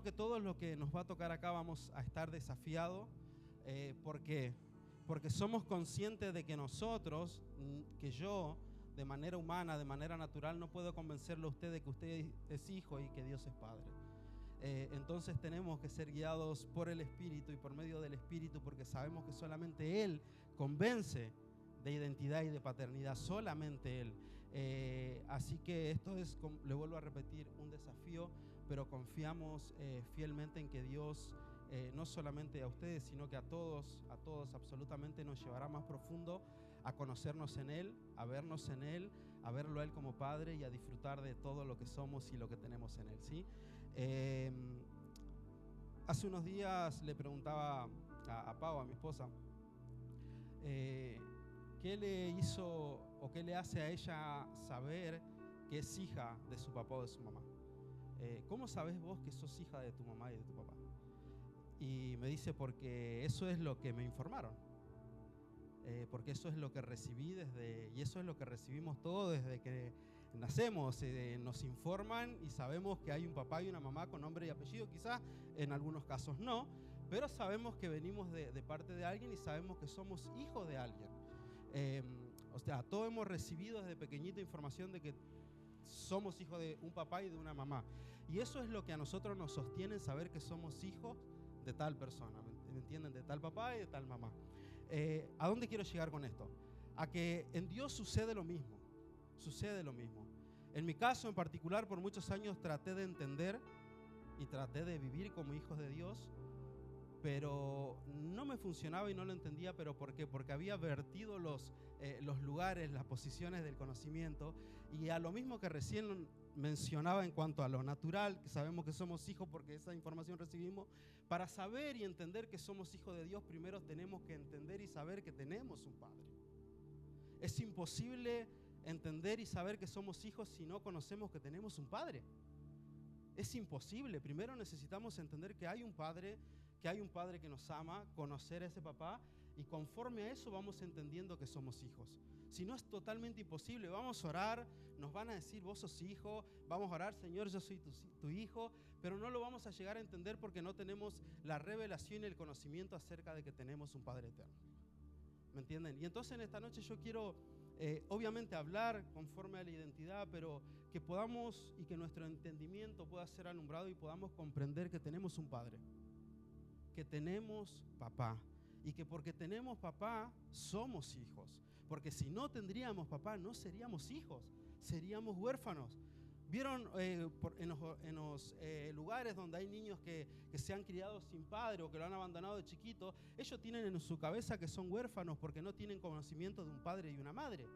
creo que todos los que nos va a tocar acá vamos a estar desafiados. ¿Por qué? Porque somos conscientes de que nosotros, que yo, de manera humana, de manera natural, no puedo convencerlo a usted de que usted es hijo y que Dios es Padre. Entonces tenemos que ser guiados por el Espíritu y por medio del Espíritu, porque sabemos que solamente Él convence de identidad y de paternidad, solamente Él. Así que esto es, le vuelvo a repetir, un desafío, pero confiamos fielmente en que Dios, no solamente a ustedes, sino que a todos absolutamente nos llevará más profundo a conocernos en Él, a vernos en Él, a verlo a Él como Padre y a disfrutar de todo lo que somos y lo que tenemos en Él, ¿sí? Hace unos días le preguntaba a Pau, a mi esposa, ¿qué le hizo o qué le hace a ella saber que es hija de su papá o de su mamá? ¿Cómo sabes vos que sos hija de tu mamá y de tu papá? Y me dice, porque eso es lo que me informaron. Porque eso es lo que recibí y eso es lo que recibimos todos desde que nacemos. Nos informan y sabemos que hay un papá y una mamá con nombre y apellido, quizás en algunos casos no, pero sabemos que venimos de parte de alguien y sabemos que somos hijos de alguien. O sea, todos hemos recibido desde pequeñito información de que somos hijos de un papá y de una mamá. Y eso es lo que a nosotros nos sostiene, saber que somos hijos de tal persona, ¿me entienden? De tal papá y de tal mamá. ¿A dónde quiero llegar con esto? A que en Dios sucede lo mismo. Sucede lo mismo. En mi caso en particular, por muchos años traté de entender y traté de vivir como hijos de Dios, pero no me funcionaba y no lo entendía. ¿Pero por qué? Porque había vertido los lugares, las posiciones del conocimiento, y a lo mismo que recién mencionaba en cuanto a lo natural, que sabemos que somos hijos porque esa información recibimos. Para saber y entender que somos hijos de Dios, primero tenemos que entender y saber que tenemos un Padre. Es imposible entender y saber que somos hijos si no conocemos que tenemos un Padre. Es imposible. Primero necesitamos entender que hay un Padre que nos ama, conocer a ese papá, y conforme a eso vamos entendiendo que somos hijos. Si no, es totalmente imposible. Vamos a orar, nos van a decir, vos sos hijo, vamos a orar, Señor, yo soy tu hijo, pero no lo vamos a llegar a entender porque no tenemos la revelación y el conocimiento acerca de que tenemos un Padre eterno. ¿Me entienden? Y entonces en esta noche yo quiero, obviamente, hablar conforme a la identidad, pero que podamos y que nuestro entendimiento pueda ser alumbrado y podamos comprender que tenemos un Padre, que tenemos papá, y que porque tenemos papá somos hijos. Porque si no tendríamos papá, no seríamos hijos, seríamos huérfanos. ¿Vieron en los lugares donde hay niños que se han criado sin padre o que lo han abandonado de chiquito? Ellos tienen en su cabeza que son huérfanos porque no tienen conocimiento de un padre y una madre.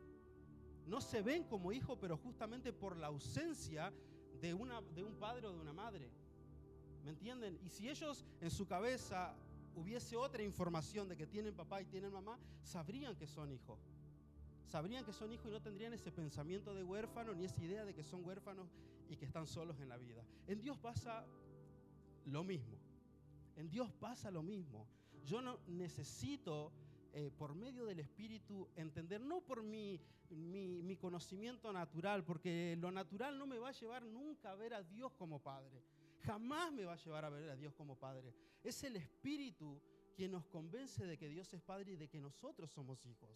No se ven como hijos, pero justamente por la ausencia de un padre o de una madre. ¿Me entienden? Y si ellos en su cabeza hubiese otra información de que tienen papá y tienen mamá, sabrían que son hijos. Sabrían que son hijos y no tendrían ese pensamiento de huérfano ni esa idea de que son huérfanos y que están solos en la vida. En Dios pasa lo mismo. En Dios pasa lo mismo. Yo no necesito, por medio del Espíritu, entender, no por mi conocimiento natural, porque lo natural no me va a llevar nunca a ver a Dios como Padre. Jamás me va a llevar a ver a Dios como Padre. Es el Espíritu quien nos convence de que Dios es Padre y de que nosotros somos hijos.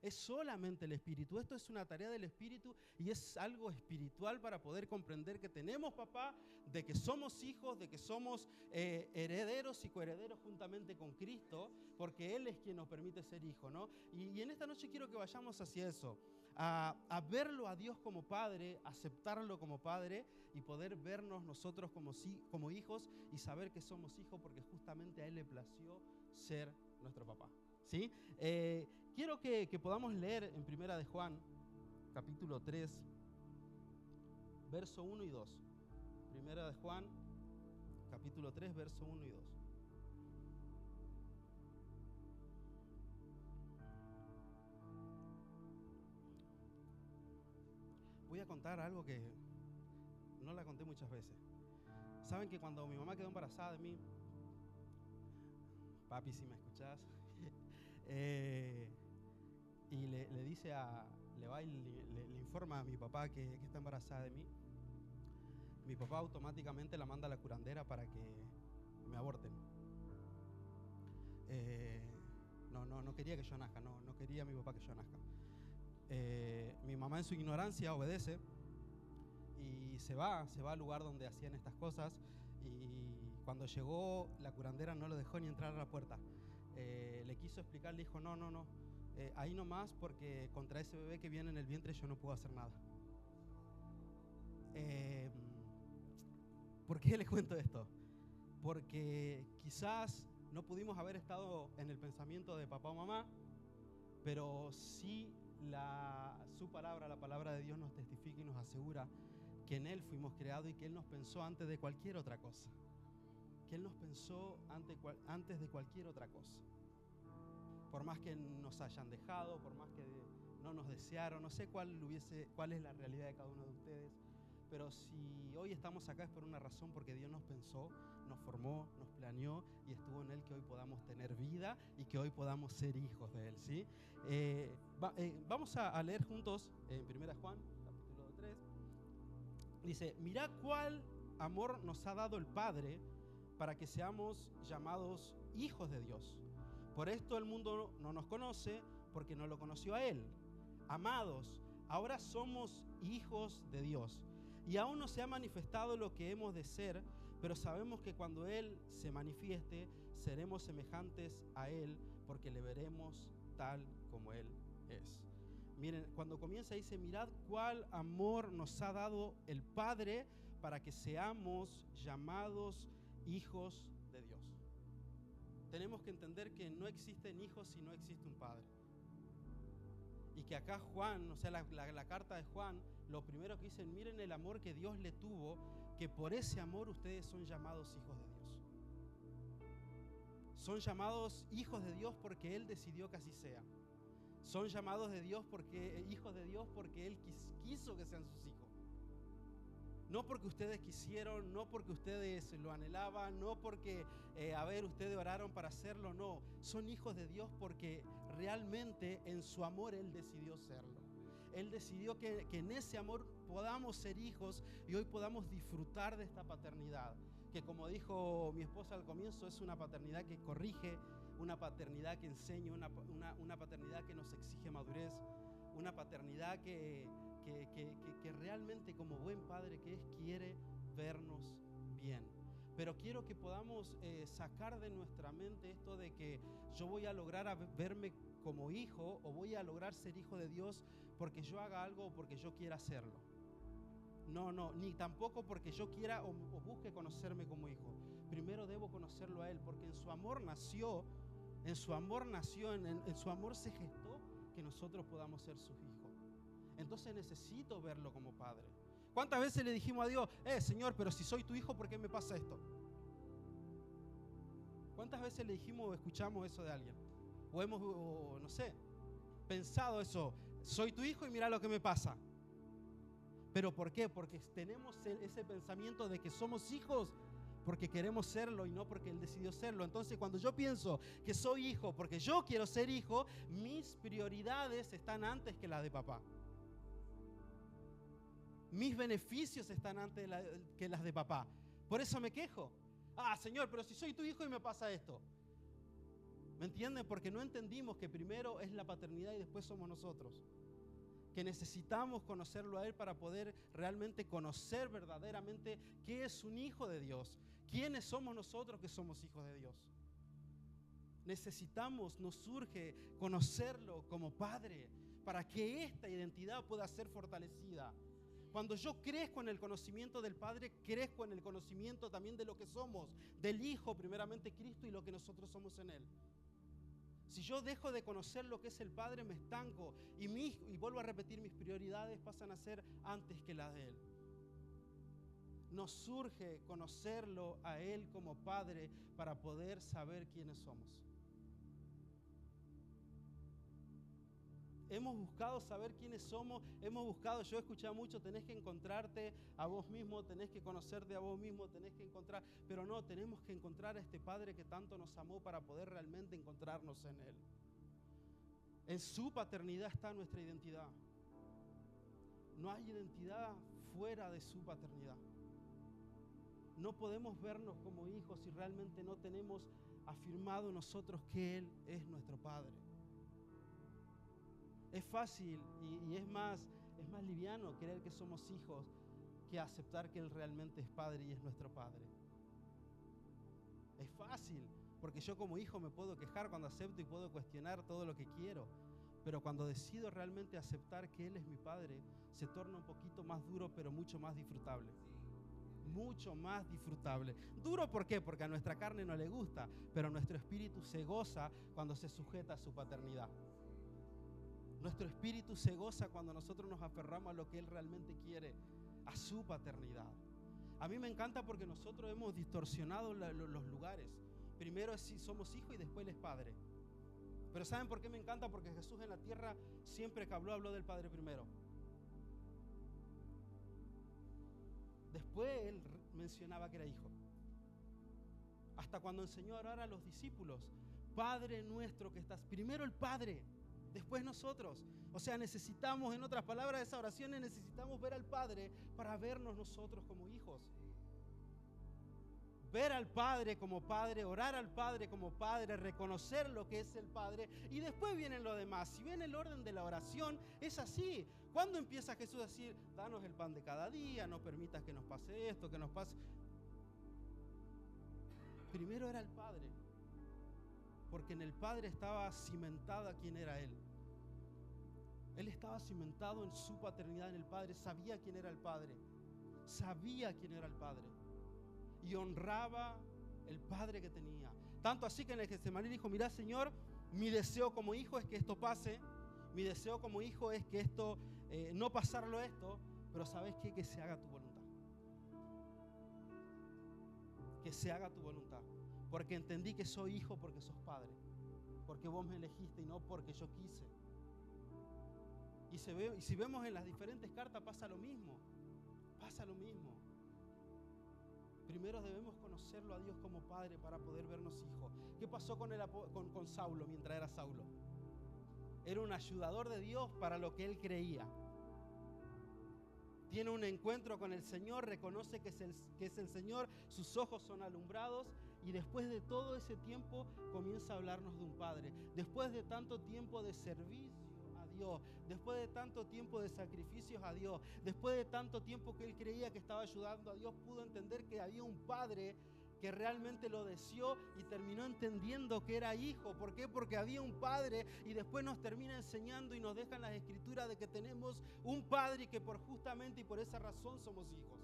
Es solamente el Espíritu. Esto es una tarea del Espíritu y es algo espiritual para poder comprender que tenemos papá, de que somos hijos, de que somos herederos y coherederos juntamente con Cristo, porque Él es quien nos permite ser hijos, ¿no? Y en esta noche quiero que vayamos hacia eso, a verlo a Dios como Padre, aceptarlo como Padre y poder vernos nosotros como hijos y saber que somos hijos porque justamente a Él le plació ser nuestro papá. ¿Sí? Quiero que podamos leer en Primera de Juan, capítulo 3, verso 1 y 2. Primera de Juan, capítulo 3, verso 1 y 2. Voy a contar algo que no la conté muchas veces. Saben que cuando mi mamá quedó embarazada de mí, papi, si me escuchás, y le dice le va y le informa a mi papá que está embarazada de mí. Mi papá automáticamente la manda a la curandera para que aborten. No quería que yo nazca, no quería mi papá que yo nazca. Mi mamá en su ignorancia obedece y se va al lugar donde hacían estas cosas, y cuando llegó la curandera no lo dejó ni entrar a la puerta. Le quiso explicar, le dijo, no, ahí nomás, porque contra ese bebé que viene en el vientre yo no puedo hacer nada. ¿Por qué les cuento esto? Porque quizás no pudimos haber estado en el pensamiento de papá o mamá, pero sí su palabra, la palabra de Dios, nos testifica y nos asegura que en Él fuimos creados y que Él nos pensó antes de cualquier otra cosa. Que Él nos pensó antes de cualquier otra cosa. Por más que nos hayan dejado, por más que no nos desearon, no sé cuál es la realidad de cada uno de ustedes, pero si hoy estamos acá es por una razón, porque Dios nos pensó, nos formó, nos planeó y estuvo en Él que hoy podamos tener vida y que hoy podamos ser hijos de Él, ¿sí? Vamos a leer juntos en 1 Juan, capítulo 3. Dice, mirá cuál amor nos ha dado el Padre para que seamos llamados hijos de Dios. Por esto el mundo no nos conoce, porque no lo conoció a Él. Amados, ahora somos hijos de Dios. Y aún no se ha manifestado lo que hemos de ser, pero sabemos que cuando Él se manifieste, seremos semejantes a Él, porque le veremos tal como Él es. Miren, cuando comienza dice, mirad cuál amor nos ha dado el Padre para que seamos llamados hijos de Dios. Tenemos que entender que no existen hijos si no existe un Padre. Y que acá Juan, o sea, la carta de Juan, lo primero que dicen, miren el amor que Dios le tuvo, que por ese amor ustedes son llamados hijos de Dios. Son llamados hijos de Dios porque Él decidió que así sea. Son llamados de Dios hijos de Dios porque Él quiso que sean sus hijos. No porque ustedes quisieron, no porque ustedes lo anhelaban, no porque, ustedes oraron para hacerlo, no. Son hijos de Dios porque realmente en su amor Él decidió serlo. Él decidió que en ese amor podamos ser hijos y hoy podamos disfrutar de esta paternidad. Que como dijo mi esposa al comienzo, es una paternidad que corrige, una paternidad que enseña, una paternidad que nos exige madurez, una paternidad que realmente como buen padre que es, quiere vernos bien. Pero quiero que podamos sacar de nuestra mente esto de que yo voy a lograr verme como hijo o voy a lograr ser hijo de Dios porque yo haga algo o porque yo quiera hacerlo. No, ni tampoco porque yo quiera o busque conocerme como hijo. Primero debo conocerlo a Él, porque en su amor nació, en su amor se gestó que nosotros podamos ser sus hijos. Entonces necesito verlo como padre. ¿Cuántas veces le dijimos a Dios, Señor, pero si soy tu hijo, ¿por qué me pasa esto? ¿Cuántas veces le dijimos o escuchamos eso de alguien? O hemos, no sé, pensado eso, soy tu hijo y mira lo que me pasa. ¿Pero por qué? Porque tenemos ese pensamiento de que somos hijos porque queremos serlo y no porque Él decidió serlo. Entonces cuando yo pienso que soy hijo porque yo quiero ser hijo, mis prioridades están antes que las de papá. Mis beneficios están antes que las de papá. Por eso me quejo. Señor, pero si soy tu hijo y me pasa esto. ¿Me entienden? Porque no entendimos que primero es la paternidad y después somos nosotros. Que necesitamos conocerlo a Él para poder realmente conocer verdaderamente qué es un hijo de Dios. ¿Quiénes somos nosotros que somos hijos de Dios? Nos surge conocerlo como Padre para que esta identidad pueda ser fortalecida. Cuando yo crezco en el conocimiento del Padre, crezco en el conocimiento también de lo que somos, del Hijo, primeramente Cristo, y lo que nosotros somos en Él. Si yo dejo de conocer lo que es el Padre, me estanco y vuelvo a repetir, mis prioridades pasan a ser antes que las de Él. Nos surge conocerlo a Él como Padre para poder saber quiénes somos. Hemos buscado saber quiénes somos, yo he escuchado mucho, tenés que encontrarte a vos mismo, tenés que conocerte a vos mismo, tenés que encontrar, pero no, tenemos que encontrar a este Padre que tanto nos amó para poder realmente encontrarnos en Él. En su paternidad está nuestra identidad. No hay identidad fuera de su paternidad. no podemos vernos como hijos si realmente no tenemos afirmado nosotros que Él es nuestro Padre. Es fácil y es más liviano creer que somos hijos que aceptar que Él realmente es Padre y es nuestro Padre. Es fácil, porque yo como hijo me puedo quejar cuando acepto y puedo cuestionar todo lo que quiero, pero cuando decido realmente aceptar que Él es mi Padre, se torna un poquito más duro, pero mucho más disfrutable. Mucho más disfrutable. ¿Duro por qué? Porque a nuestra carne no le gusta, pero nuestro espíritu se goza cuando se sujeta a su paternidad. Nuestro espíritu se goza cuando nosotros nos aferramos a lo que Él realmente quiere, a su paternidad. A mí me encanta porque nosotros hemos distorsionado los lugares. Primero es si somos hijos y después Él es Padre. Pero ¿saben por qué me encanta? Porque Jesús en la tierra siempre que habló del Padre primero. Después Él mencionaba que era hijo. Hasta cuando enseñó a orar a los discípulos, Padre nuestro que estás, primero el Padre, después nosotros. O sea, necesitamos, en otras palabras, esa oración, necesitamos ver al Padre para vernos nosotros como hijos. Ver al Padre como Padre, orar al Padre como Padre, reconocer lo que es el Padre, y después vienen lo demás. Si bien el orden de la oración es así, ¿cuándo empieza Jesús a decir, danos el pan de cada día, no permitas que nos pase esto, que nos pase? Primero era el Padre, porque en el Padre estaba cimentada quién era Él. Él estaba cimentado en su paternidad en el Padre, sabía quién era el Padre, sabía quién era el Padre. Y honraba el Padre que tenía. Tanto así que en el Getsemaní dijo, mirá Señor, mi deseo como hijo es que esto pase. Mi deseo como hijo es que esto, no pasarlo esto, pero ¿sabes qué? Que se haga tu voluntad. Que se haga tu voluntad. Porque entendí que soy hijo porque sos padre. Porque vos me elegiste y no porque yo quise. Y si vemos en las diferentes cartas pasa lo mismo. Pasa lo mismo. Primero debemos conocerlo a Dios como Padre para poder vernos hijos. ¿Qué pasó con Saulo mientras era Saulo? Era un ayudador de Dios para lo que él creía. Tiene un encuentro con el Señor, reconoce que es el Señor, sus ojos son alumbrados y después de todo ese tiempo comienza a hablarnos de un Padre. Después de tanto tiempo de servicio a Dios, después de tanto tiempo de sacrificios a Dios, después de tanto tiempo que él creía que estaba ayudando a Dios, pudo entender que había un Padre que realmente lo deseó y terminó entendiendo que era hijo. ¿Por qué? Porque había un Padre y después nos termina enseñando y nos dejan las escrituras de que tenemos un Padre y que justamente y por esa razón somos hijos.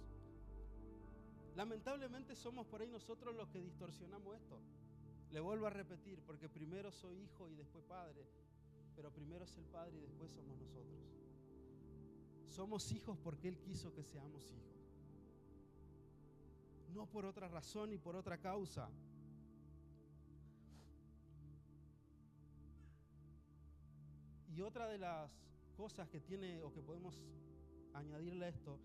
Lamentablemente somos por ahí nosotros los que distorsionamos esto. Le vuelvo a repetir, porque primero soy hijo y después padre, pero primero es el Padre y después somos nosotros. Somos hijos porque Él quiso que seamos hijos. No por otra razón ni por otra causa. Y otra de las cosas que tiene o que podemos añadirle a esto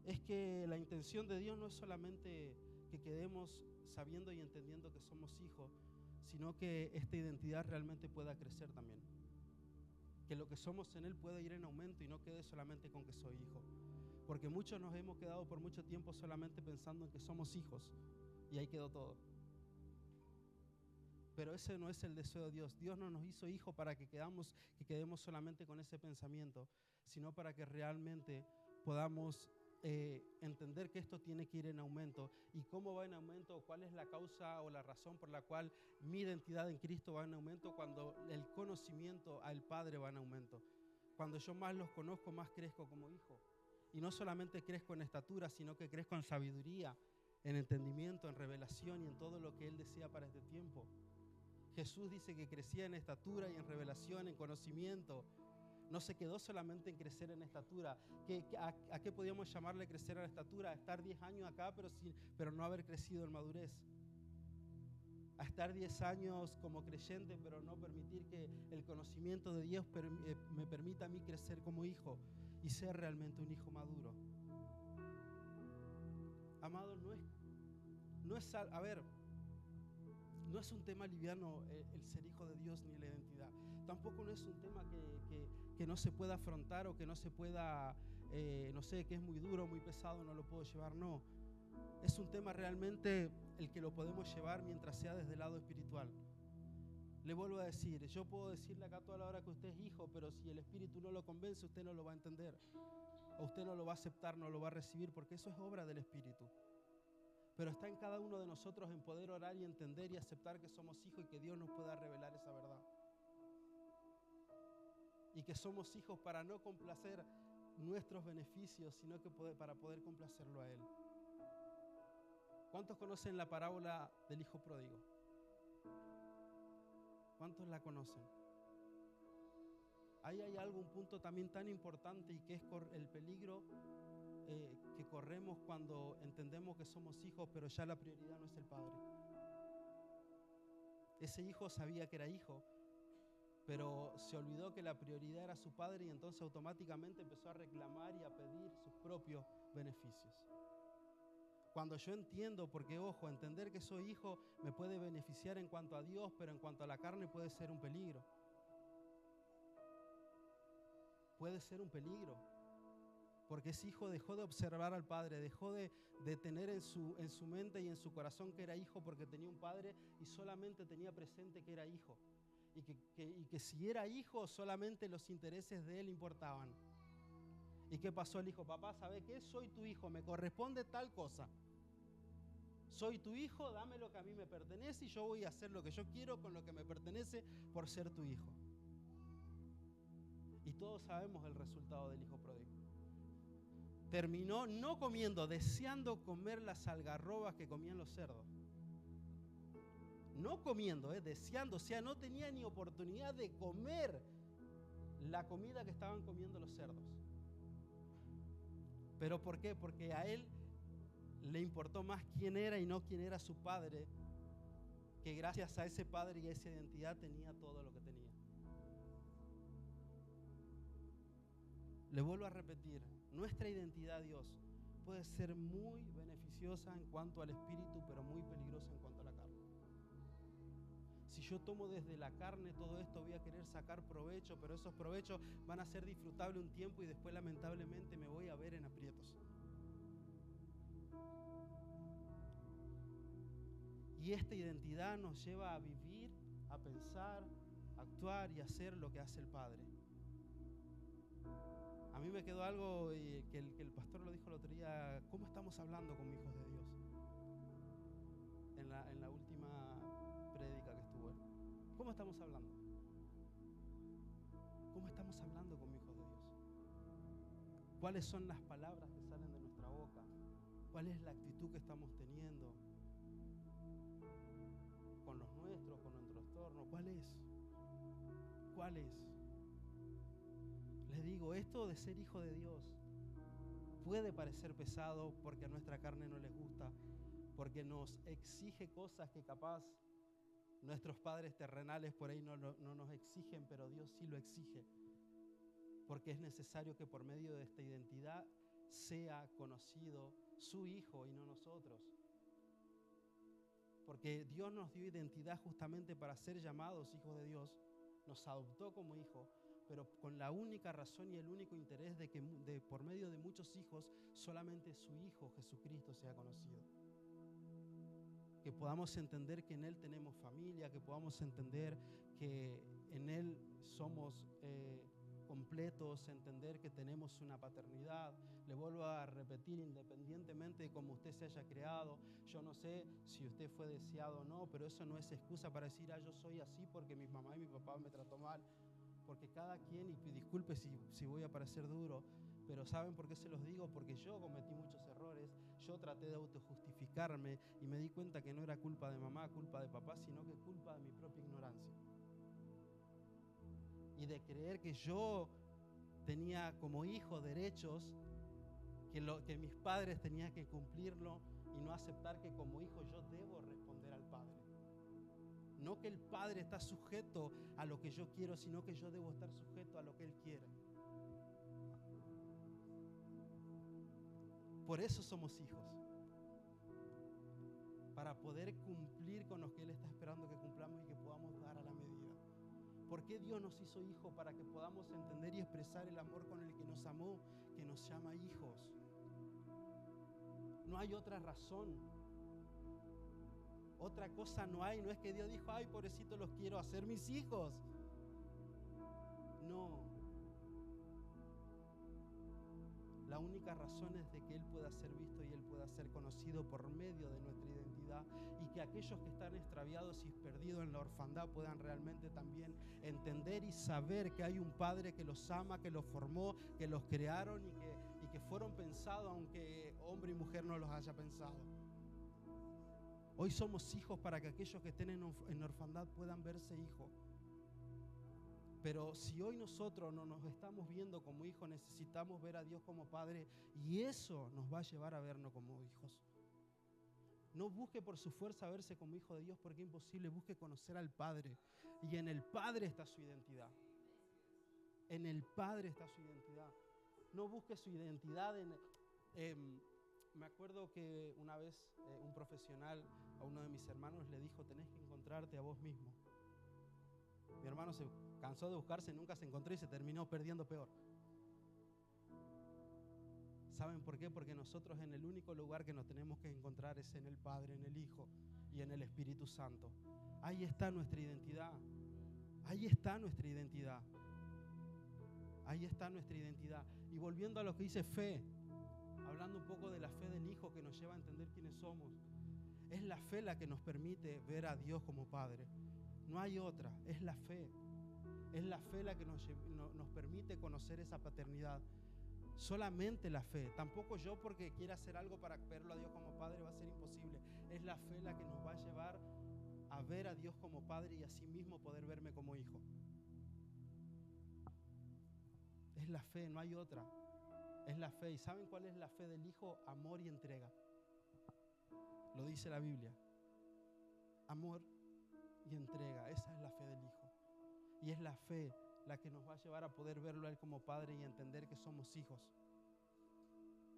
es que la intención de Dios no es solamente que quedemos sabiendo y entendiendo que somos hijos, sino que esta identidad realmente pueda crecer también. Que lo que somos en Él pueda ir en aumento y no quede solamente con que soy hijo. Porque muchos nos hemos quedado por mucho tiempo solamente pensando en que somos hijos y ahí quedó todo. Pero ese no es el deseo de Dios. Dios no nos hizo hijos para que quedemos solamente con ese pensamiento, sino para que realmente podamos entender que esto tiene que ir en aumento. ¿Y cómo va en aumento? ¿Cuál es la causa o la razón por la cual mi identidad en Cristo va en aumento? Cuando el conocimiento al Padre va en aumento. Cuando yo más los conozco, más crezco como hijo. Y no solamente crezco en estatura, sino que crezco en sabiduría, en entendimiento, en revelación y en todo lo que Él desea para este tiempo. Jesús dice que crecía en estatura y en revelación, en conocimiento. No se quedó solamente en crecer en estatura. ¿A qué podíamos llamarle crecer en estatura? A estar 10 años acá, pero no haber crecido en madurez. A estar 10 años como creyente, pero no permitir que el conocimiento de Dios me permita a mí crecer como hijo y ser realmente un hijo maduro. Amado, no es un tema liviano el ser hijo de Dios ni la identidad. Tampoco no es un tema que no se pueda afrontar o que no se pueda, que es muy duro, muy pesado, no lo puedo llevar, no. Es un tema realmente el que lo podemos llevar mientras sea desde el lado espiritual. Le vuelvo a decir, yo puedo decirle acá toda la hora que usted es hijo, pero si el Espíritu no lo convence, usted no lo va a entender. O usted no lo va a aceptar, no lo va a recibir, porque eso es obra del Espíritu. Pero está en cada uno de nosotros en poder orar y entender y aceptar que somos hijos y que Dios nos pueda revelar esa verdad. Y que somos hijos para no complacer nuestros beneficios, sino que para poder complacerlo a Él. ¿Cuántos conocen la parábola del hijo pródigo? ¿Cuántos la conocen? Ahí hay un punto también tan importante, y que es el peligro que corremos cuando entendemos que somos hijos, pero ya la prioridad no es el padre. Ese hijo sabía que era hijo, pero se olvidó que la prioridad era su padre, y entonces automáticamente empezó a reclamar y a pedir sus propios beneficios. Cuando yo entiendo, porque ojo, entender que soy hijo me puede beneficiar en cuanto a Dios, pero en cuanto a la carne puede ser un peligro. Puede ser un peligro. Porque ese hijo dejó de observar al padre, dejó de tener en su mente y en su corazón que era hijo, porque tenía un padre y solamente tenía presente que era hijo. Y que si era hijo, solamente los intereses de él importaban. ¿Y qué pasó el hijo? Papá, ¿sabe qué? Soy tu hijo, me corresponde tal cosa. Soy tu hijo, dame lo que a mí me pertenece y yo voy a hacer lo que yo quiero con lo que me pertenece por ser tu hijo. Y todos sabemos el resultado del hijo pródigo. Terminó no comiendo, deseando comer las algarrobas que comían los cerdos. No comiendo, deseando, o sea, no tenía ni oportunidad de comer la comida que estaban comiendo los cerdos. ¿Pero por qué? Porque a él le importó más quién era y no quién era su padre, que gracias a ese padre y a esa identidad tenía todo lo que tenía. Le vuelvo a repetir, nuestra identidad, Dios, puede ser muy beneficiosa en cuanto al espíritu, pero muy peligrosa en cuanto a la carne. Si yo tomo desde la carne todo esto, voy a querer sacar provecho, pero esos provechos van a ser disfrutables un tiempo y después lamentablemente me voy a ver en aprietos. Y esta identidad nos lleva a vivir, a pensar, a actuar y a hacer lo que hace el Padre. A mí me quedó algo que el pastor lo dijo el otro día: ¿cómo estamos hablando como hijos de Dios? En la última prédica que estuvo él. ¿Cómo estamos hablando? ¿Cómo estamos hablando como hijos de Dios? ¿Cuáles son las palabras que salen de nuestra boca? ¿Cuál es la actitud que estamos teniendo con los nuestros, con nuestro entorno? ¿Cuál es? ¿Cuál es? Les digo, esto de ser hijo de Dios puede parecer pesado porque a nuestra carne no les gusta, porque nos exige cosas que capaz nuestros padres terrenales por ahí no nos exigen, pero Dios sí lo exige. Porque es necesario que por medio de esta identidad sea conocido su Hijo y no nosotros. Porque Dios nos dio identidad justamente para ser llamados hijos de Dios, nos adoptó como hijos, pero con la única razón y el único interés de que por medio de muchos hijos solamente su Hijo Jesucristo sea conocido. Que podamos entender que en Él tenemos familia, que podamos entender que en Él somos completos, entender que tenemos una paternidad. Le vuelvo a repetir, independientemente de cómo usted se haya creado, yo no sé si usted fue deseado o no, pero eso no es excusa para decir, yo soy así porque mi mamá y mi papá me trató mal. Porque cada quien, y disculpe si voy a parecer duro, pero ¿saben por qué se los digo? Porque yo cometí muchos errores, yo traté de autojustificarme y me di cuenta que no era culpa de mamá, culpa de papá, sino que culpa de mi propia ignorancia. Y de creer que yo tenía como hijo derechos, que mis padres tenían que cumplirlo, y no aceptar que como hijo yo debo responder al Padre. No que el Padre está sujeto a lo que yo quiero, sino que yo debo estar sujeto a lo que Él quiere. Por eso somos hijos. Para poder cumplir con lo que Él está esperando que cumplamos y que podamos dar a la medida. ¿Por qué Dios nos hizo hijos? Para que podamos entender y expresar el amor con el que nos amó, que nos llama hijos. No hay otra razón. Otra cosa no hay. No es que Dios dijo, ay, pobrecito, los quiero hacer mis hijos. No. La única razón es de que Él pueda ser visto y Él pueda ser conocido por medio de nuestra identidad, y que aquellos que están extraviados y perdidos en la orfandad puedan realmente también entender y saber que hay un Padre que los ama, que los formó, que los crearon y que fueron pensados aunque hombre y mujer no los haya pensado. Hoy somos hijos para que aquellos que estén en orfandad puedan verse hijos. Pero si hoy nosotros no nos estamos viendo como hijos, necesitamos ver a Dios como Padre, y eso nos va a llevar a vernos como hijos. No busque por su fuerza verse como hijo de Dios, porque es imposible. Busque conocer al Padre, y en el Padre está su identidad. En el Padre está su identidad. No busque su identidad me acuerdo que una vez un profesional a uno de mis hermanos le dijo, tenés que encontrarte a vos mismo. Mi hermano se cansó de buscarse, nunca se encontró y se terminó perdiendo peor. ¿Saben por qué? Porque nosotros en el único lugar que nos tenemos que encontrar es en el Padre, en el Hijo y en el Espíritu Santo. Ahí está nuestra identidad. Ahí está nuestra identidad. Ahí está nuestra identidad. Y volviendo a lo que dice fe, hablando un poco de la fe del Hijo que nos lleva a entender quiénes somos. Es la fe la que nos permite ver a Dios como Padre. No hay otra, es la fe. Es la fe la que nos permite conocer esa paternidad. Solamente la fe. Tampoco yo porque quiera hacer algo para verlo a Dios como Padre va a ser imposible. Es la fe la que nos va a llevar a ver a Dios como Padre y así mismo poder verme como hijo. Es la fe, no hay otra. Es la fe. ¿Y saben cuál es la fe del Hijo? Amor y entrega. Lo dice la Biblia. Amor y entrega. Esa es la fe del Hijo. Y es la fe la que nos va a llevar a poder verlo a Él como Padre y entender que somos hijos.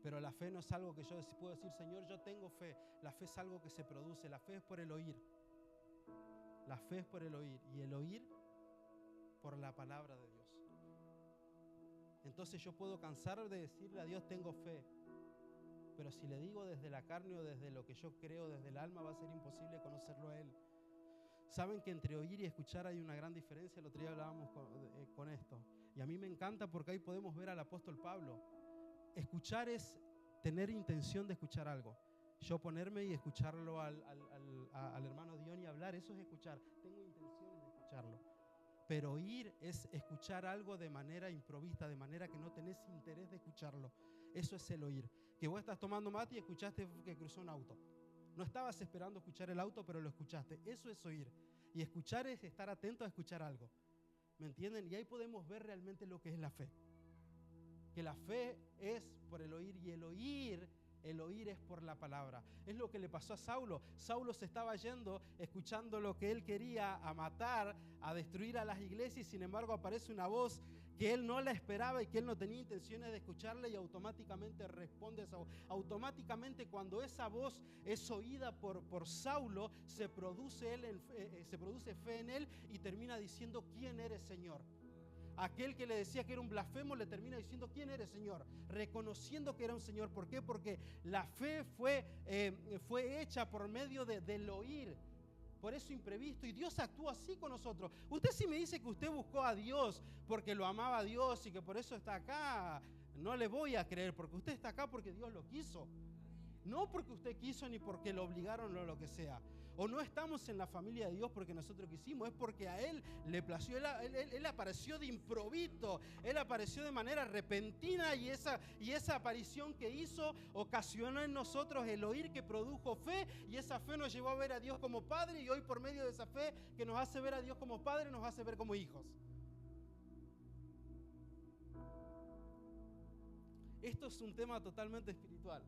Pero la fe no es algo que yo puedo decir, Señor, yo tengo fe. La fe es algo que se produce. La fe es por el oír. La fe es por el oír. Y el oír por la palabra de Dios. Entonces yo puedo cansar de decirle a Dios, tengo fe. Pero si le digo desde la carne o desde lo que yo creo, desde el alma, va a ser imposible conocerlo a Él. Saben que entre oír y escuchar hay una gran diferencia. El otro día hablábamos con esto. Y a mí me encanta porque ahí podemos ver al apóstol Pablo. Escuchar es tener intención de escuchar algo. Yo ponerme y escucharlo al hermano Diony hablar, eso es escuchar. Tengo intenciones de escucharlo. Pero oír es escuchar algo de manera improvista, de manera que no tenés interés de escucharlo. Eso es el oír. Que vos estás tomando mate y escuchaste que cruzó un auto. No estabas esperando escuchar el auto, pero lo escuchaste. Eso es oír. Y escuchar es estar atento a escuchar algo. ¿Me entienden? Y ahí podemos ver realmente lo que es la fe. Que la fe es por el oír y el oír es por la palabra. Es lo que le pasó a Saulo. Saulo se estaba yendo, escuchando lo que él quería, a matar, a destruir a las iglesias, y sin embargo aparece una voz que él no la esperaba y que él no tenía intenciones de escucharla, y automáticamente responde a esa voz. Automáticamente cuando esa voz es oída por Saulo, se produce fe en él y termina diciendo, ¿quién eres, Señor? Aquel que le decía que era un blasfemo le termina diciendo, ¿quién eres, Señor? Reconociendo que era un Señor. ¿Por qué? Porque la fe fue hecha por medio del oír. Por eso imprevisto. Y Dios actúa así con nosotros. Usted si me dice que usted buscó a Dios porque lo amaba a Dios y que por eso está acá, no le voy a creer, porque usted está acá porque Dios lo quiso. No porque usted quiso ni porque lo obligaron o lo que sea. O no estamos en la familia de Dios porque nosotros quisimos, es porque a Él le plació. Él apareció de improviso, Él apareció de manera repentina, y esa aparición que hizo ocasionó en nosotros el oír que produjo fe, y esa fe nos llevó a ver a Dios como Padre, y hoy por medio de esa fe que nos hace ver a Dios como Padre, nos hace ver como hijos. Esto es un tema totalmente espiritual,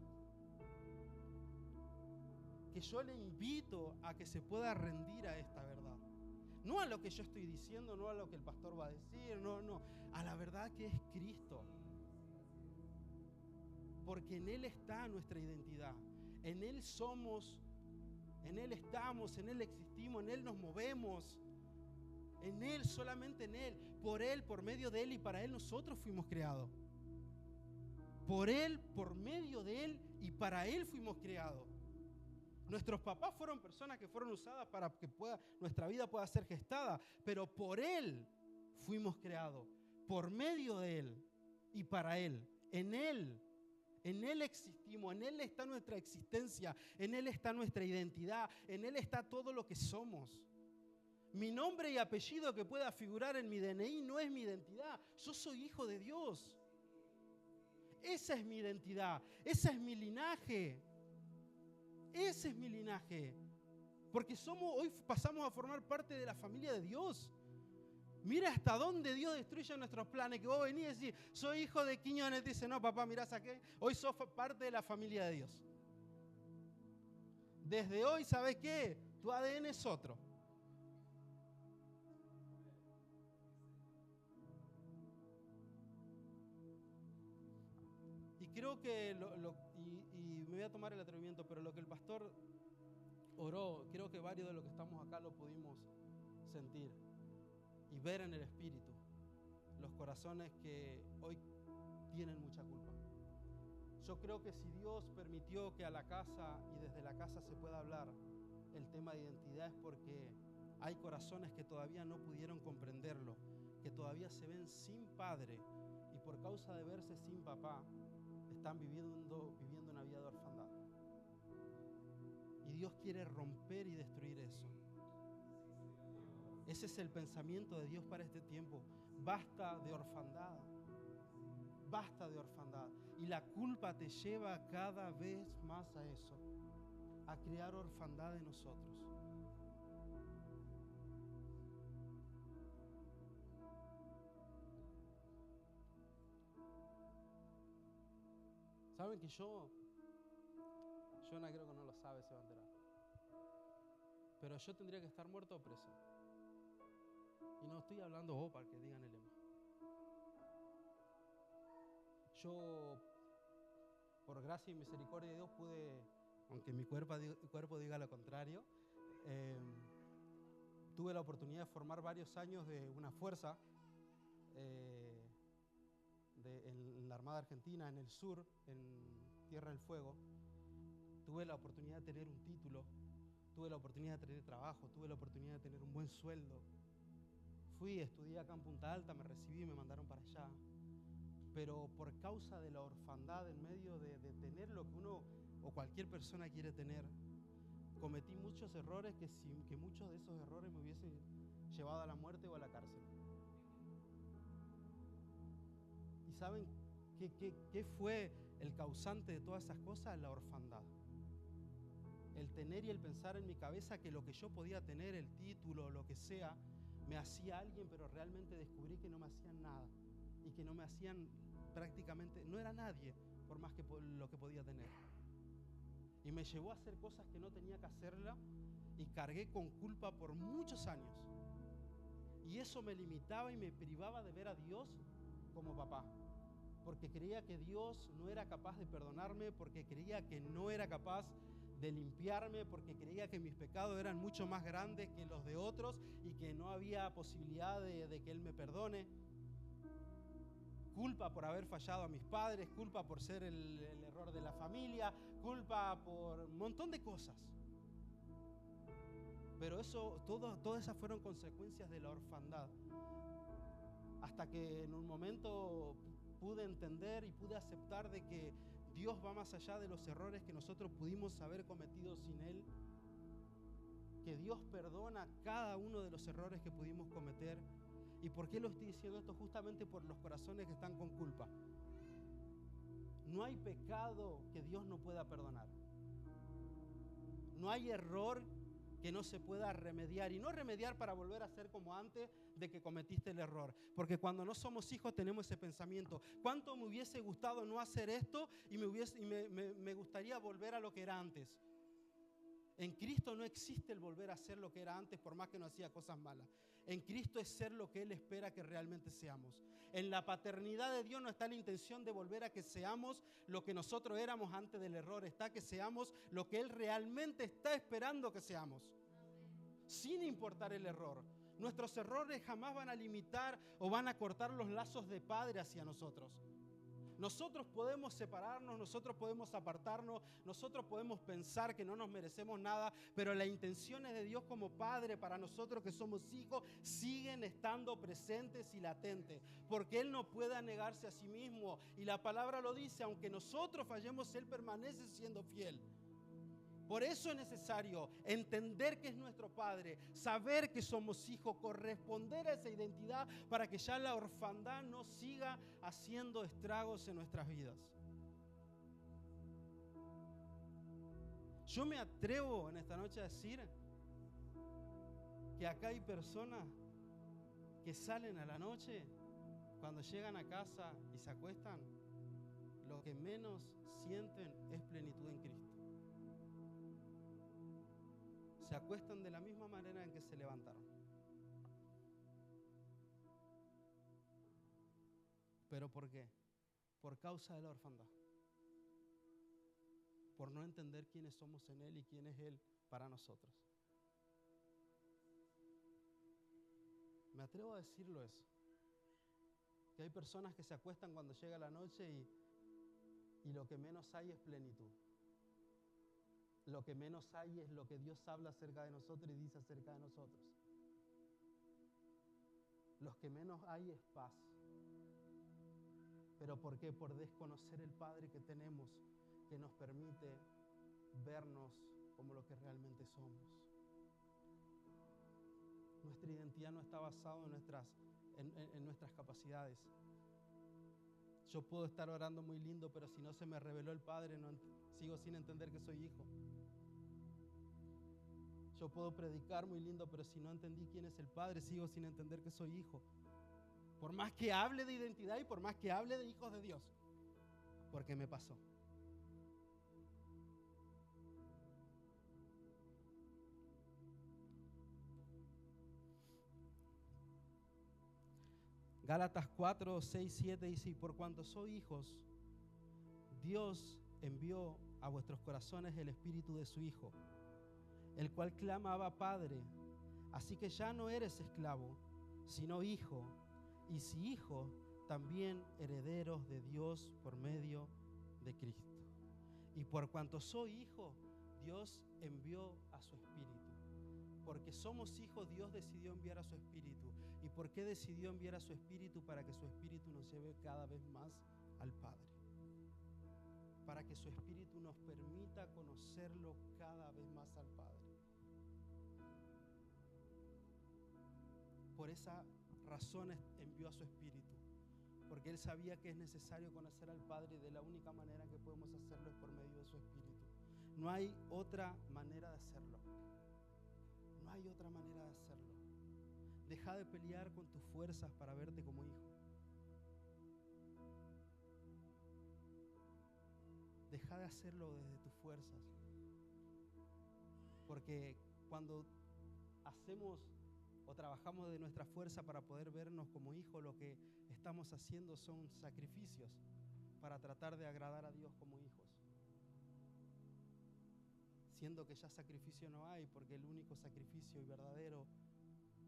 que yo le invito a que se pueda rendir a esta verdad. No a lo que yo estoy diciendo, no a lo que el pastor va a decir, no, a la verdad que es Cristo. Porque en Él está nuestra identidad. En Él somos, en Él estamos, en Él existimos, en Él nos movemos. En Él, solamente en Él. Por Él, por medio de Él y para Él nosotros fuimos creados. Por Él, por medio de Él Y para Él fuimos creados. Nuestros papás fueron personas que fueron usadas para que nuestra vida pueda ser gestada, pero por Él fuimos creados, por medio de Él y para Él. En Él existimos, en Él está nuestra existencia, en Él está nuestra identidad, en Él está todo lo que somos. Mi nombre y apellido que pueda figurar en mi DNI no es mi identidad. Yo soy hijo de Dios. Esa es mi identidad, ese es mi linaje. Ese es mi linaje. Porque hoy pasamos a formar parte de la familia de Dios. Mira hasta dónde Dios destruye nuestros planes. Que vos venís y decís, soy hijo de Quiñones. Te dice, no, papá, mirá, ¿qué? Hoy sos parte de la familia de Dios. Desde hoy, ¿sabés qué? Tu ADN es otro. Y creo que, y me voy a tomar el atrevimiento, pero lo que el pastor oró, creo que varios de los que estamos acá lo pudimos sentir y ver en el espíritu. Los corazones que hoy tienen mucha culpa. Yo creo que si Dios permitió que a la casa y desde la casa se pueda hablar el tema de identidad es porque hay corazones que todavía no pudieron comprenderlo, que todavía se ven sin padre y por causa de verse sin papá están viviendo una vida de orfandad. Y Dios quiere romper y destruir eso. Ese es el pensamiento de Dios para este tiempo. Basta de orfandad. Basta de orfandad. Y la culpa te lleva cada vez más a eso, a crear orfandad en nosotros. ¿Saben que yo no creo que no lo sabe, se va a enterar? Pero yo tendría que estar muerto o preso. Y no estoy hablando vos para que digan el lema. Yo, por gracia y misericordia de Dios, pude, aunque mi cuerpo diga lo contrario, tuve la oportunidad de formar varios años de una fuerza en la Armada Argentina, en el sur, en Tierra del Fuego. Tuve la oportunidad de tener un título, tuve la oportunidad de tener trabajo, tuve la oportunidad de tener un buen sueldo. Estudié acá en Punta Alta, me recibí y me mandaron para allá. Pero por causa de la orfandad en medio de tener lo que uno o cualquier persona quiere tener, cometí muchos errores que muchos de esos errores me hubiesen llevado a la muerte o a la cárcel. ¿Y saben qué fue el causante de todas esas cosas? La orfandad. El tener y el pensar en mi cabeza que lo que yo podía tener, el título, lo que sea, me hacía alguien, pero realmente descubrí que no me hacían nada. Y que no me hacían prácticamente, no era nadie, por más que lo que podía tener. Y me llevó a hacer cosas que no tenía que hacerla y cargué con culpa por muchos años. Y eso me limitaba y me privaba de ver a Dios como papá. Porque creía que Dios no era capaz de perdonarme, porque creía que no era capaz de limpiarme, porque creía que mis pecados eran mucho más grandes que los de otros y que no había posibilidad de que Él me perdone. Culpa por haber fallado a mis padres, culpa por ser el error de la familia, culpa por un montón de cosas. Pero todas esas fueron consecuencias de la orfandad. Hasta que en un momento pude entender y pude aceptar de que Dios va más allá de los errores que nosotros pudimos haber cometido sin Él. Que Dios perdona cada uno de los errores que pudimos cometer. ¿Y por qué lo estoy diciendo esto? Justamente por los corazones que están con culpa. No hay pecado que Dios no pueda perdonar. No hay error que no se pueda remediar. Y no remediar para volver a ser como antes de que cometiste el error. Porque cuando no somos hijos tenemos ese pensamiento. ¿Cuánto me hubiese gustado no hacer esto y me gustaría volver a lo que era antes? En Cristo no existe el volver a ser lo que era antes por más que no hacía cosas malas. En Cristo es ser lo que Él espera que realmente seamos. En la paternidad de Dios no está la intención de volver a que seamos lo que nosotros éramos antes del error. Está que seamos lo que Él realmente está esperando que seamos. Sin importar el error. Nuestros errores jamás van a limitar o van a cortar los lazos de padre hacia nosotros. Nosotros podemos separarnos, nosotros podemos apartarnos, nosotros podemos pensar que no nos merecemos nada, pero las intenciones de Dios como Padre para nosotros que somos hijos siguen estando presentes y latentes, porque Él no puede negarse a sí mismo. Y la palabra lo dice, aunque nosotros fallemos, Él permanece siendo fiel. Por eso es necesario entender que es nuestro Padre, saber que somos hijos, corresponder a esa identidad para que ya la orfandad no siga haciendo estragos en nuestras vidas. Yo me atrevo en esta noche a decir que acá hay personas que salen a la noche, cuando llegan a casa y se acuestan, lo que menos sienten es plenitud en Cristo. Se acuestan de la misma manera en que se levantaron. ¿Pero por qué? Por causa de la orfandad. Por no entender quiénes somos en Él y quién es Él para nosotros. Me atrevo a decirlo eso. Que hay personas que se acuestan cuando llega la noche y lo que menos hay es plenitud. Lo que menos hay es lo que Dios habla acerca de nosotros y dice acerca de nosotros. Lo que menos hay es paz. ¿Pero por qué? Por desconocer el Padre que tenemos, que nos permite vernos como lo que realmente somos. Nuestra identidad no está basada en nuestras capacidades. Yo puedo estar orando muy lindo, pero si no se me reveló el Padre, sigo sin entender que soy hijo. Yo puedo predicar muy lindo, pero si no entendí quién es el Padre, sigo sin entender que soy hijo. Por más que hable de identidad y por más que hable de hijos de Dios. Porque me pasó. Gálatas 4, 6, 7 dice: y por cuanto sois hijos, Dios envió a vuestros corazones el Espíritu de su Hijo, el cual clama: Abba, Padre. Así que ya no eres esclavo, sino hijo, y si hijo, también herederos de Dios por medio de Cristo. Y por cuanto soy hijo, Dios envió a su Espíritu. Porque somos hijos, Dios decidió enviar a su Espíritu. ¿Y por qué decidió enviar a su Espíritu? Para que su Espíritu nos lleve cada vez más al Padre. Para que su Espíritu nos permita conocerlo cada vez más al Padre. Por esa razón envió a su Espíritu. Porque Él sabía que es necesario conocer al Padre y de la única manera en que podemos hacerlo es por medio de su Espíritu. No hay otra manera de hacerlo. No hay otra manera de hacerlo. Deja de pelear con tus fuerzas para verte como hijo. Deja de hacerlo desde tus fuerzas. Porque cuando hacemos o trabajamos de nuestra fuerza para poder vernos como hijos, lo que estamos haciendo son sacrificios para tratar de agradar a Dios como hijos. Siendo que ya sacrificio no hay, porque el único sacrificio y verdadero,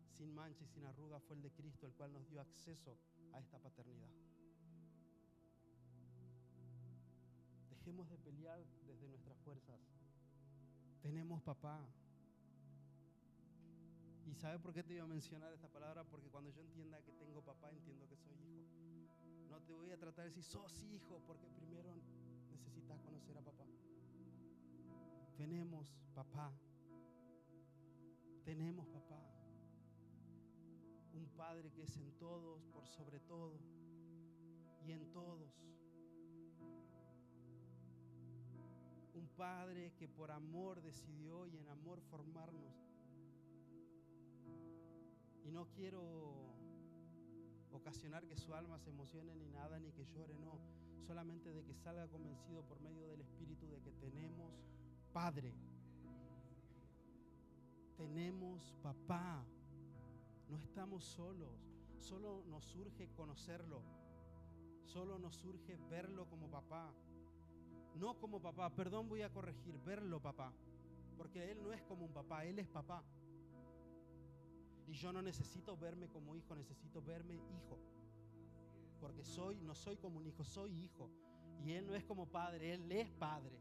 sin mancha y sin arruga, fue el de Cristo, el cual nos dio acceso a esta paternidad. Dejemos de pelear desde nuestras fuerzas. Tenemos papá. ¿Y sabe por qué te iba a mencionar esta palabra? Porque cuando yo entienda que tengo papá, entiendo que soy hijo. No te voy a tratar de decir sos hijo, porque primero necesitas conocer a papá. Tenemos papá. Tenemos papá. Un Padre que es en todos, por sobre todo y en todos. Un Padre que por amor decidió y en amor formarnos. Y no quiero ocasionar que su alma se emocione ni nada, ni que llore, no. Solamente de que salga convencido por medio del Espíritu de que tenemos Padre. Tenemos papá. No estamos solos. Solo nos surge conocerlo. Solo nos surge verlo como papá. No como papá, perdón, voy a corregir, verlo papá. Porque Él no es como un papá, Él es papá. Y yo no necesito verme como hijo, necesito verme hijo. porque no soy como un hijo, soy hijo. Y Él no es como padre, Él es padre.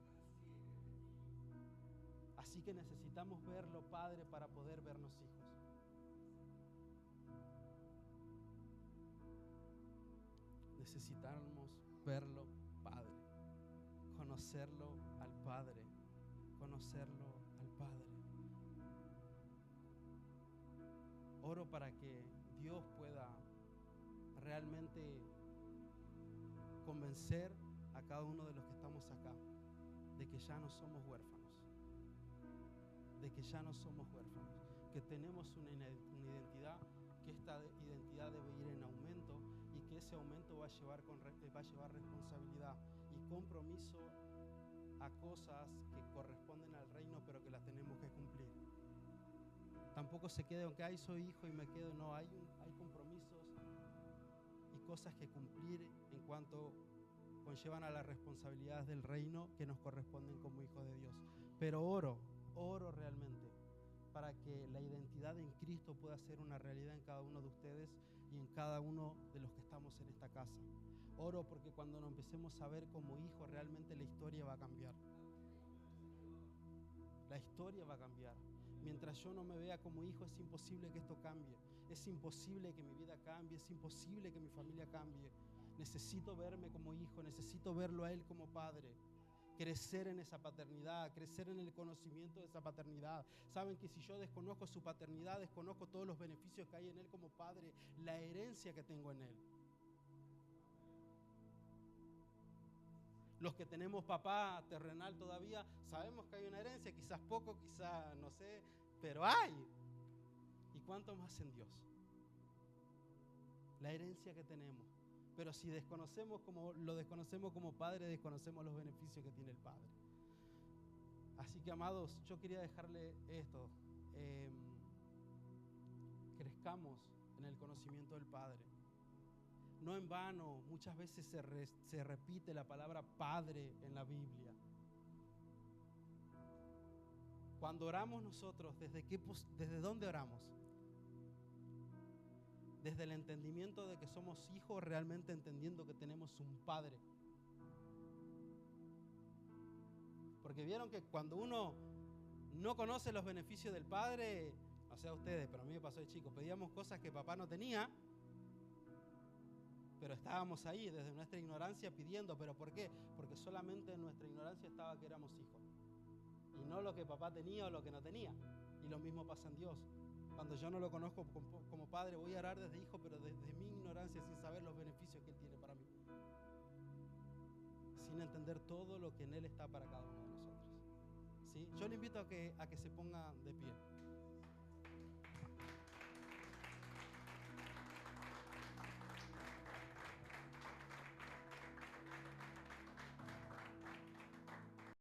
Así que necesitamos verlo Padre para poder vernos hijos. Necesitamos verlo Padre, conocerlo al Padre, conocerlo al Padre. Oro para que Dios pueda realmente convencer a cada uno de los que estamos acá de que ya no somos huérfanos, de que ya no somos huérfanos, que tenemos una identidad, que esta identidad debe ir en aumento y que ese aumento va a llevar responsabilidad y compromiso a cosas que corresponden al reino, pero que las tenemos que cumplir. Tampoco se quede, aunque soy hijo y me quedo, no, hay compromisos y cosas que cumplir en cuanto conllevan a las responsabilidades del reino que nos corresponden como hijos de Dios. Pero oro realmente para que la identidad en Cristo pueda ser una realidad en cada uno de ustedes y en cada uno de los que estamos en esta casa. Oro porque cuando nos empecemos a ver como hijos, realmente la historia va a cambiar. La historia va a cambiar. Mientras yo no me vea como hijo, es imposible que esto cambie. Es imposible que mi vida cambie, es imposible que mi familia cambie. Necesito verme como hijo, necesito verlo a Él como padre. Crecer en esa paternidad, crecer en el conocimiento de esa paternidad. Saben que si yo desconozco su paternidad, desconozco todos los beneficios que hay en Él como padre, la herencia que tengo en Él. Los que tenemos papá terrenal todavía, sabemos que hay una herencia, quizás poco, quizás no sé, pero hay. ¿Y cuánto más en Dios? La herencia que tenemos. Pero si lo desconocemos como padre, desconocemos los beneficios que tiene el Padre. Así que, amados, yo quería dejarle esto. Crezcamos en el conocimiento del Padre. No en vano, muchas veces se repite la palabra Padre en la Biblia. Cuando oramos nosotros, ¿desde dónde oramos? Desde el entendimiento de que somos hijos, realmente entendiendo que tenemos un Padre. Porque vieron que cuando uno no conoce los beneficios del Padre, no sé a ustedes, pero a mí me pasó de chico, pedíamos cosas que papá no tenía, pero estábamos ahí desde nuestra ignorancia pidiendo. ¿Pero por qué? Porque solamente en nuestra ignorancia estaba que éramos hijos. Y no lo que papá tenía o lo que no tenía. Y lo mismo pasa en Dios. Cuando yo no lo conozco como padre, voy a orar desde hijo, pero desde mi ignorancia, sin saber los beneficios que Él tiene para mí. Sin entender todo lo que en Él está para cada uno de nosotros. ¿Sí? Yo le invito a que se ponga de pie.